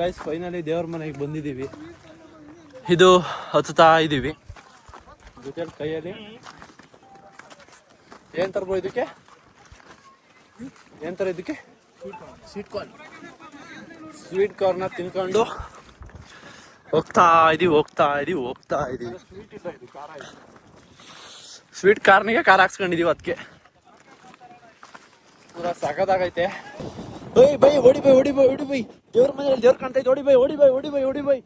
Guys finally ದೇವ್ರ ಮನೆಗೆ ಬಂದಿದ್ದೀವಿ. ಇದು ಹತ್ತುತ್ತಾ ಇದ್ದೀವಿ. ಜೊತೆ ಕೈಯಲ್ಲಿ ಏನ್ ತರ್ಬೋ ಇದಕ್ಕೆ, ಏನ್ ತರ ಇದಕ್ಕೆ ಸ್ವೀಟ್ ಕಾರ್ನ್ ತಿನ್ಕೊಂಡು ಹೋಗ್ತಾ ಇದೀವಿ. ಸ್ವೀಟ್ ಕಾರ್ನಿಗೆ ಖಾರ ಹಾಕ್ಸ್ಕೊಂಡಿದೀವಿ. ಅದಕ್ಕೆ ಪೂರಾ ಸಖತ್ತಾಗೈತೆ. ಬೈ ಹೊಡಿ ಬೈ ದೇವ್ರ ಮನೇಲಿ ದೇವ್ರ ಕಾಣ್ತೈತೆ. ಹೊಡಿ ಬೈ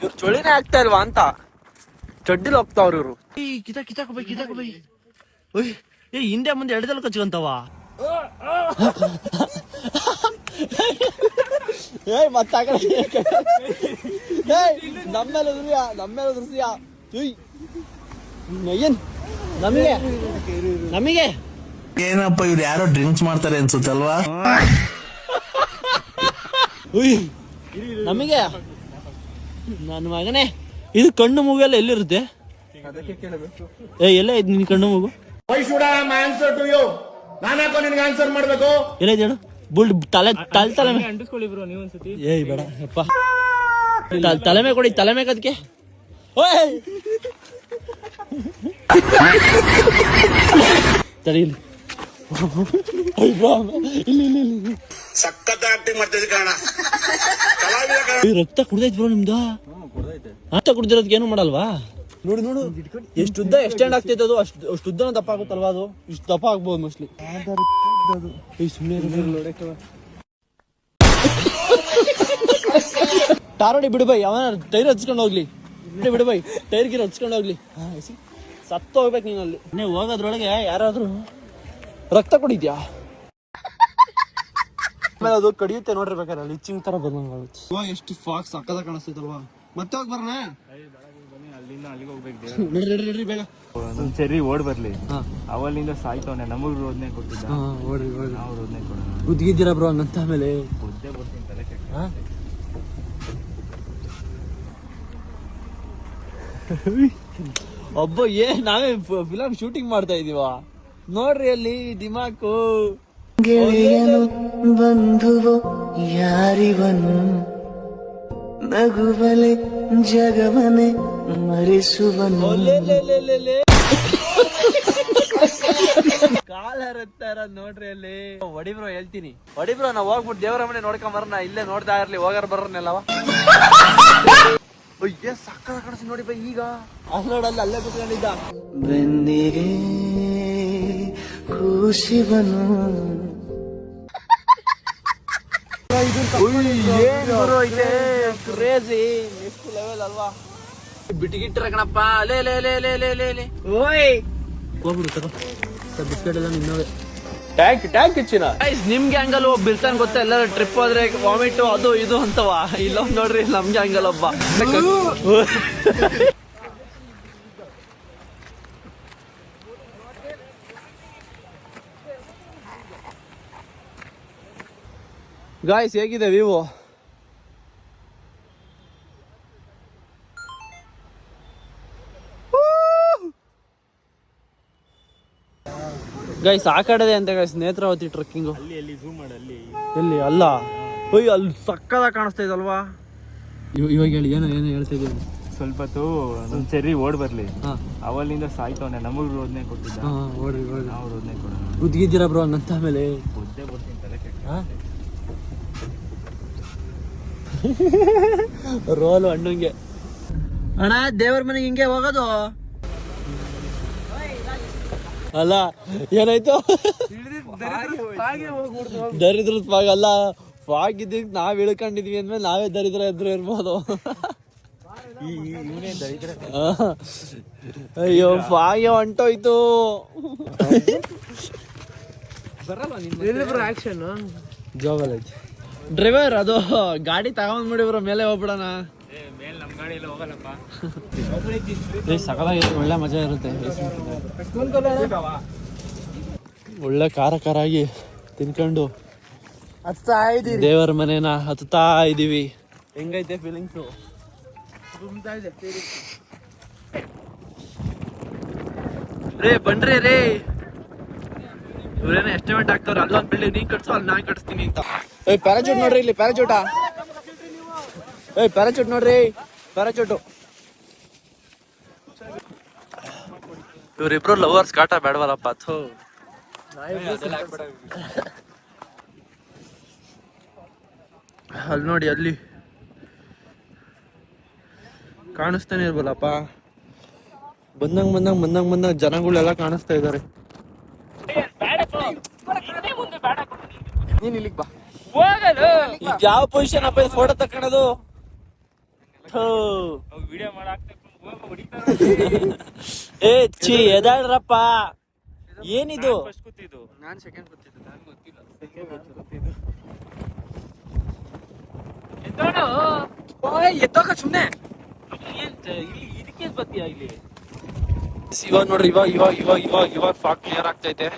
ಇವ್ರು ಚೊಳಿನೇ ಆಗ್ತಾ ಇಲ್ವಾ ಅಂತ ಚಡ್ಡಿಲ್ ಹೋಗ್ತಾವ್ರ ಇವ್ರು. ಕಿತಾಕ ಬೈ ಹಿಂದೆ ಮುಂದೆ ಎಡದಲ್ಲಿ ಕಚ್ಕೊಂತವ. ನಮ್ಮೇಲೆ ದೃಶ್ಯ ಏನ್ ನಮಗೆ ಏನಪ್ಪ ಇವ್ರು ಯಾರೋ ಡ್ರಿಂಕ್ಸ್ ಮಾಡ್ತಾರೆ ಅನ್ಸುತ್ತಲ್ವಾ? ನಮಗೆ ನನ್ನ ಮಗನೇ ಇದು ಕಣ್ಣು ಮೂಗೆಲ್ಲ ಎಲ್ಲಿರುತ್ತೆ? ಎಲ್ಲ ಇದು ನಿನ್ ಕಣ್ಣು ಮೂಗು ಎಲ್ಲ ಹೇಳು. ಬುಲ್ ತಲೆ ಬೇಡ ಅಪ್ಪ, ತಲೆ ಮೇಲೆ ಕೊಡಿ, ತಲೆ ಮೇಲೆ ಅದಕ್ಕೆ ತಡೀಲಿ. ರಕ್ತ ಕುಡ್ದೈತ್ ಬ್ರೋ ನಿಮ್ದು. ರಕ್ತ ಕುಡ್ದಿರೋದಕ್ಕೆ ಏನು ಮಾಡಲ್ವಾ? ನೋಡು ಎಷ್ಟು ಉದ್ದ ಎಕ್ಸ್ಟೆಂಡ್ ಆಗ್ತೈತೆ ಅದು, ಅಷ್ಟು ಉದ್ದ ದಪ್ಪ ಆಗುತ್ತಲ್ವಾ? ಅದು ಇಷ್ಟು ದಪ್ಪ ಆಗ್ಬೋದು ಮೋಸ್ಟ್ಲಿ. ಟಾರೋಡಿ ಬಿಡು ಬೈ, ಅವನ ಟೈರ್ ಹಚ್ಕೊಂಡು ಹೋಗ್ಲಿ. ಬಿಡು ಬೈ, ಟೈರ್ ಗಿರ್ ಹಚ್ಕೊಂಡು ಹೋಗ್ಲಿ. ಸತ್ತು ಹೋಗ್ಬೇಕು ನೀನು ಅಲ್ಲಿ. ನೀವು ಹೋಗೋದ್ರೊಳಗೆ ಯಾರಾದ್ರೂ ರಕ್ತ ಕುಡಿದ್ಯಾ? ಆಮೇಲೆ ಅದು ಕಡಿಯುತ್ತೆ ನೋಡಿರ್ಬೇಕಾದ್ರೆ ಅಲ್ಲಿ ಇಚ್ಚಿಂಗ್ ತರ ಬಂದಂಗಾಗುತ್ತೆ. ಎಷ್ಟು ಫಾಕ್ಸ್ ಸಕ್ಕದ ಕಾಣಿಸ್ತೈತಲ್ವಾ? ಮತ್ತೆ ಹೋಗಿ ಬರೋಣ, ಅಲ್ಲಿಗೆ ಹೋಗ್ಬೇಕು. ನಡ್ರಿ ಬೇಗ. ಸರಿ ಓಡ್ ಬರ್ಲಿ. ಅವಲ್ಲಿಂದ ಸಾಯ್ತವನೆ, ನಮಗ್ ರೋದನೆ ಕೊಟ್ಟಿದ್ದ. ನಾವು ರೋದನೆ ಕೊಡೋಣ. ಗುದ್ದಿದ್ದೀರಾ ಬ್ರೋ ಹಂಗಂತ ಆಮೇಲೆ ಬುದ್ಧೆ ಬರ್ತೀನಿ ತಲೆ ಕೆಟ್ಟ. ಒಬ್ಬ ನಾವೇ ಫಿಲಂ ಶೂಟಿಂಗ್ ಮಾಡ್ತಾ ಇದೀವ ನೋಡ್ರಿ ಅಲ್ಲಿ. ದಿಮಾಕು ಗೆಳೆಯನು ಬಂಧುವು ಯಾರಿವನು, ನಗುವಲೆ ಜಗವನೆ ಮರೆಸುವನು. ಕಾಲ ಹರತ್ತಾರ ನೋಡ್ರಿ ಅಲ್ಲಿ. ಹೊಡಿಬ್ರೋ ಹೇಳ್ತೀನಿ, ಹೊಡಿಬ್ರೋ. ನಾವ್ ಹೋಗ್ಬಿಟ್ಟು ದೇವರ ಮನೆ ನೋಡ್ಕೊಂಡ್ ಬರೋಣ. ಇಲ್ಲೇ ನೋಡ್ತಾ ಇರ್ಲಿ, ಹೋಗಾರ ಬರೋರ್ನೆಲ್ಲವ. ಸಕ್ಕ ಕಾಣಿಸಿ ನೋಡಿ ಬೈ. ಈಗ ನೋಡಲ್ಲ ಅಲ್ಲೇ ಕುತ್ಕೊಂಡಿದ್ದ. ಬೆನ್ನಿಗೆ ಖುಷಿವನು ಕ್ರೇಜಿ ನೆಕ್ಸ್ಟ್ ಲೆವೆಲ್ ಅಲ್ವಾ? ಬಿಟ್ಟಿಗಿಟ್ಟಿರ ಕಣಪ್ಪ. ಹೋಗ್ಬಿಡು ತಗೋ ಬಿಸ್ಕೆಟ್ ಎಲ್ಲ ನಿನ್ನವೇ. ಟ್ಯಾಂಕ್ ಹೆಚ್ಚಿನ ನಿಮ್ಗೆ ಹಂಗಲ್ ಒಬ್ಬ ಇರ್ತಾನೆ ಗೊತ್ತಾ? ಎಲ್ಲರೂ ಟ್ರಿಪ್ ಹೋದ್ರೆ ವಾಮಿಟ್ ಅದು ಇದು ಅಂತವ. ಇಲ್ಲೊಬ್ಬ ನೋಡ್ರಿ, ನಮ್ಗೆ ಹಂಗಲ್ ಒಬ್ಬ. ಗಾಯ್ಸ್ ಹೇಗಿದೆ ವಿವೋ? ಗೈಸ್ ಆ ಕಡೆದೆ ಅಂತ ಗೈಸ್, ನೇತ್ರಾವತಿ ಟ್ರೆಕ್ಕಿಂಗು. ಎಲ್ಲಿ ಅಲ್ಲ ಅಯ್ಯೋ ಅಲ್ಲಿ ಸಕ್ಕದಾಗ ಕಾಣಿಸ್ತಾ ಇದಲ್ವಾ? ಇವಾಗ ಹೇಳಿ, ಏನು ಹೇಳ್ತಾ ಇದ್ದೀವಿ. ಸ್ವಲ್ಪ ಹೊತ್ತು ಸರಿ ಓಡ್ ಬರ್ಲಿ. ಅವಲ್ಲಿಂದ ಸಾಯ್ತವನೆ, ನಮಗ್ ರೋದನೆ ಕೊಟ್ಟಿದ್ದ. ನಾವು ರೋದನೆ ಕೊಡೋಣ. ಗುದ್ದಿದ್ದೀರಾ ಬ್ರೋ ಹಂಗಂತ ಆಮೇಲೆ ಬುದ್ಧೆ ಬರ್ತೀನಿ ತಲೆ ಕೆಟ್ಟ. ರೋಲು ಹಣ್ಣಂಗೆ. ಅಣ್ಣ ದೇವ್ರ ಮನೆಗೆ ಹಿಂಗೆ ಹೋಗೋದು ಅಲ್ಲ? ಏನಾಯ್ತು? ದರಿದ್ರದ ಫಾಗ್ ಅಲ್ಲ, ಫಾಗ್ ಇದ್ದಿದ್ ನಾವ್ ಇಳ್ಕೊಂಡಿದ್ವಿ ಅಂದ್ಮೇಲೆ ನಾವೇ ದರಿದ್ರ ಎದ್ರು ಇರ್ಬೋದು. ಅಯ್ಯೋ ಫಾಗೆ ಹೊಂಟೋಯ್ತು. ಜೋಗಲ್ ಡ್ರೈವರ್ ಅದು ಗಾಡಿ ತಗೊಂಡ್ಬಿಡಿಬ್ರ, ಮೇಲೆ ಹೋಗ್ಬಿಡೋಣ. ಸಕಲಾಗಿರುತ್ತೆ, ಒಳ್ಳೆ ಮಜಾ ಇರುತ್ತೆ. ಒಳ್ಳೆ ಖಾರ ಆಗಿ ತಿನ್ಕೊಂಡು ದೇವರ ಮನೇನ ಹತ್ತಾ ಇದೀವಿ. ಹೆಂಗೈತೆ ಫೀಲಿಂಗ್ಸು? ರೇ ಬನ್ರಿ ರೇ. ಇವ್ರೇನೋ ಎಸ್ಟಿಮೇಟ್ ಆಗ್ತಾವ್ರೆ, ಅಲ್ಲೊಂದು ಬಿಲ್ಡಿಂಗ್ ನೀನ್ ಕಟ್ಸೋ, ಅಲ್ಲಿ ನಾನ್ ಕಟ್ಸ್ತೀನಿ ಅಂತ. ಪ್ಯಾರಾಚೂಟ್ ನೋಡ್ರಿ ಇಲ್ಲಿ, ಪ್ಯಾರಾಚೂಟಾ? ಪ್ಯಾರಾಚೂಟ್ ನೋಡ್ರಿ, ಪ್ಯಾರಾಚೂಟು. ಇವ್ರಿಬ್ರು ಲವರ್ಸ್ ಕಾಟ ಬೇಡವಲ್ಲಪ್ಪ. ಅಲ್ಲಿ ನೋಡಿ, ಅಲ್ಲಿ ಕಾಣಿಸ್ತಾನೆ ಇರ್ಬಲ್ಲಪ್ಪ. ಬಂದಂಗ್ ಜನಗಳೆಲ್ಲ ಕಾಣಿಸ್ತಾ ಇದಾರೆ. ನೀನ್ ಇಲ್ಲಿಗೆ ಬಾ. ಈಗ ಯಾವ ಪೊಸಿಷನ್ ಅಪ್ಪ ಫೋಟೋ ತಕ್ಕಣದು? ಏ ಚಿ ಎದಾಳ್ರಪ್ಪ, ಏನಿದು? ನಾನ್ ಸೆಕೆಂಡ್ ಕೂತಿದ್ದು, ಎತ್ತೋಕ ಸುಮ್ನೆ. ಇದಕ್ಕೆ ಬತ್ತೀಯ ಇಲ್ಲಿ? ಇವಾಗ ನೋಡ್ರಿ, ಇವಾಗ ಫಾಗ್ ಕ್ಲಿಯರ್ ಆಗ್ತೈತೆ.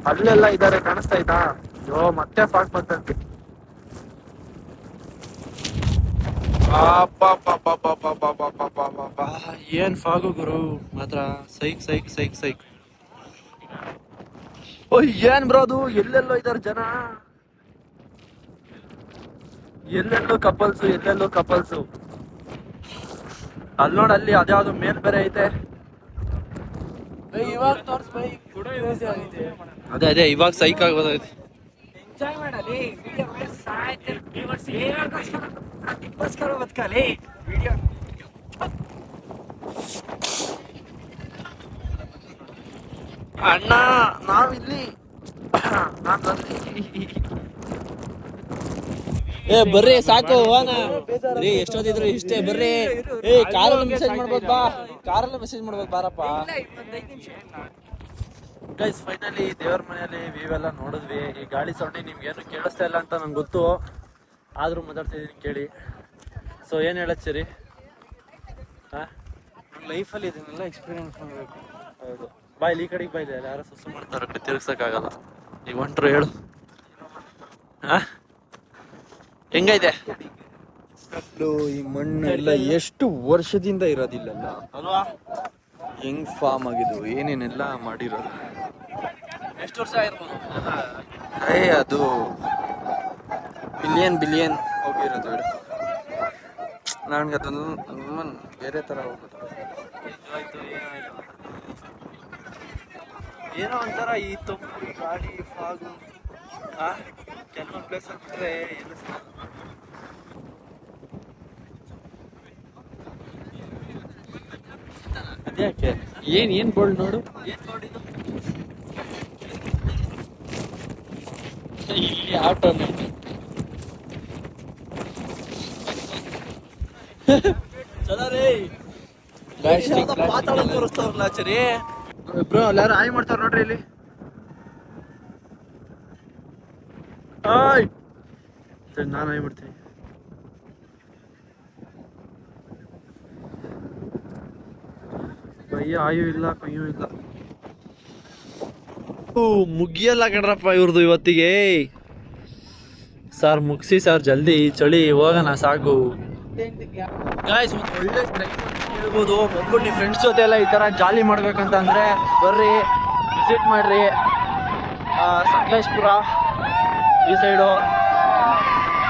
ಅಲ್ಲೆಲ್ಲ ಇದಾರೆ, ಕಾಣಿಸ್ತಾ ಇದ್ದಾ? ಅಯ್ಯೋ, ಮತ್ತೆ ಫಾಗ್ ಬರ್ತಂತೆ. ಏನ್ ಫಾಗು ಗುರು, ಮಾತ್ರ ಸೈಕ್. ಓಯ್ ಏನ್ ಬ್ರೋ ಅದು? ಎಲ್ಲೆಲ್ಲೋ ಇದಾರೆ ಜನ, ಎಲ್ಲೆಲ್ಲೋ ಕಪಲ್ಸು. ಅಲ್ಲಿ ನೋಡ್, ಅಲ್ಲಿ ಅದ್ಯಾವ್ದು ಮೇಲ್ ಬೇರೆ ಐತೆ. ಅದೇ ಇವಾಗ ಸೈಕ್ ಆಗೋದೈತೆ. ಎಂಜಾಯ್ ಮಾಡಲಿ ಅಣ್ಣ, ನಾವಿಲ್ಲಿ. ಬರ್ರಿ, ಸಾಕು ಹೋಗೋಣ ರೀ. ಎಷ್ಟೊತ್ತಿದ್ರು ಇಷ್ಟೇ, ಬರ್ರಿ. ಕಾರಲ್ಲಿ ಮೆಸೇಜ್ ಮಾಡ್ಬೋದು ಬಾ, ಬಾರಪ್ಪ. ಗೈಸ್, ಫೈನಲಿ ದೇವ್ರ ಮನೆಯಲ್ಲಿ ವ್ಯೂ ನೋಡಿದ್ವಿ. ಈ ಗಾಳಿ ಸೌಂಡ್ ನಿಮ್ಗೆ ಏನು ಕೇಳಿಸ್ತಾ ಇಲ್ಲ ಅಂತ ನಂಗೆ ಗೊತ್ತು, ಆದ್ರೂ ಮಾತಾಡ್ತಿದ್ದೀನಿ ಕೇಳಿ. ಸೊ ಏನ್ ಹೇಳತ್ತೀರಿ? ಲೈಫಲ್ಲಿ ಇದನ್ನೆಲ್ಲ ಎಕ್ಸ್ಪೀರಿಯನ್ಸ್ ಮಾಡಬೇಕು. ಹೌದು, ಬಾಯ್ಲಿ ಈ ಕಡೆಗೆ ಬಾಯ್ಲಿ, ಯಾರು ಸುಸು ಮಾಡ್ತಾರ, ತಿರ್ಗ್ಸಕ್ಕಾಗಲ್ಲ. ಈಗ ಹೊಂಟ್ರು ಹೇಳು. ಹೆಂಗೈತೆ ಈ ಮಣ್ಣು ಎಲ್ಲ ಎಷ್ಟು ವರ್ಷದಿಂದ ಇರೋದಿಲ್ಲಲ್ಲ ಅಲ್ವಾ? ಹೆಂಗ್ ಫಾರ್ಮ್ ಆಗಿದ್ದು, ಏನೇನೆಲ್ಲ ಮಾಡಿರೋದು. ಎಷ್ಟು ವರ್ಷ ಆಗಿರ್ಬೋದು? ಅದು ಬಿಲಿಯನ್ ಹೋಗಿರೋದು. ನನ್ಗೆ ಅದನ್ನು ಬೇರೆ ತರ ಹೋಗೋದು. ಏನೋ ಒಂಥರ ಈ ತಂಪು ಗಾಳಿ, ಫಾಗು, ಕೆಲವೊಂದು ಪ್ಲೇಸ್ ಹತ್ತಿರ ಎಲ್ಲ ಅದ್ಯಾಕೆ? ಏನ್ ಬೋಲ್ಡ್ ನೋಡು, ಇಲ್ಲಿ ಆಟೋ ಚಲೋ ರೀ. ಪಾತಾಳ ತೋರಿಸ್ತಾವ್ರಲ್ಲ ಸರಿ ಬ್ರೋ, ಎಲ್ಲಾರು ಆಯ್ ಮಾಡ್ತಾರ ನೋಡ್ರಿ ಇಲ್ಲಿ. ನಾನು ಆಯ್ ಮಾಡ್ತೀನಿ. ಕೈಯ ಆಯು ಇಲ್ಲ, ಕೈಯೂ ಇಲ್ಲ. ಮುಗಿಯಲ್ಲ ಕಣ್ರಪ್ಪ ಇವ್ರದ್ದು ಇವತ್ತಿಗೆ. ಸರ್ ಮುಗಿಸಿ ಸರ್, ಜಲ್ದಿ, ಚಳಿ ಹೋಗೋಣ ಸಾಕು. ಗಾಯ್ಸ್, ಒಂದು ಒಳ್ಳೆ ಟ್ರೈನ್ ಹೇಳ್ಬೋದು. ಬಂದ್ಬಿಟ್ಟು ನೀವು ಫ್ರೆಂಡ್ಸ್ ಜೊತೆ ಎಲ್ಲ ಈ ಥರ ಜಾಲಿ ಮಾಡ್ಬೇಕಂತ ಅಂದರೆ ಬರ್ರಿ, ವಿಸಿಟ್ ಮಾಡಿರಿ. ಸಕಲೇಶ್ಪುರ ಈ ಸೈಡು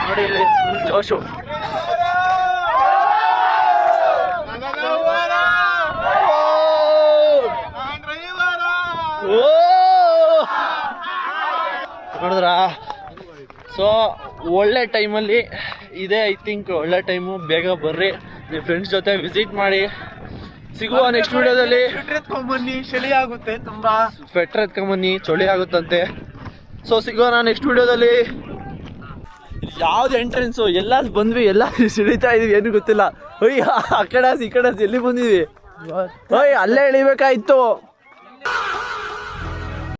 ನೋಡಿ, ಇಲ್ಲಿ ಫುಲ್ ಜೋಶು. ನೋಡಿದ್ರಾ? ಸೊ ಒಳ್ಳೆ ಟೈಮಲ್ಲಿ ಇದೆ, ಐ ಥಿಂಕ್ ಒಳ್ಳೆ ಟೈಮು. ಬೇಗ ಬರ್ರಿ, ನಿಮ್ಮ ಫ್ರೆಂಡ್ಸ್ ಜೊತೆ ವಿಸಿಟ್ ಮಾಡಿ. ಸಿಗುವ ನೆಕ್ಸ್ಟ್ ವಿಡಿಯೋದಲ್ಲಿ. ಎತ್ಕೊಂಬನ್ನಿ, ಚಳಿ ಆಗುತ್ತೆ, ತುಂಬಾ ಸ್ವೆಟರ್ ಎತ್ಕೊಂಬನ್ನಿ, ಚಳಿ ಆಗುತ್ತಂತೆ. ಸೊ ಸಿಗೋಣ ನೆಕ್ಸ್ಟ್ ವಿಡಿಯೋದಲ್ಲಿ. ಯಾವ್ದು ಎಂಟ್ರೆನ್ಸು, ಎಲ್ಲ ಬಂದ್ವಿ, ಎಲ್ಲ ಸಿಡಿತಾ ಇದೀವಿ, ಏನು ಗೊತ್ತಿಲ್ಲ. ಅಯ್ಯ, ಆ ಕಡೆ ಈ ಕಡೆ ಎಲ್ಲಿ ಬಂದಿದ್ವಿ? ಅಲ್ಲೇ ಇಳಿಬೇಕಾಯ್ತು.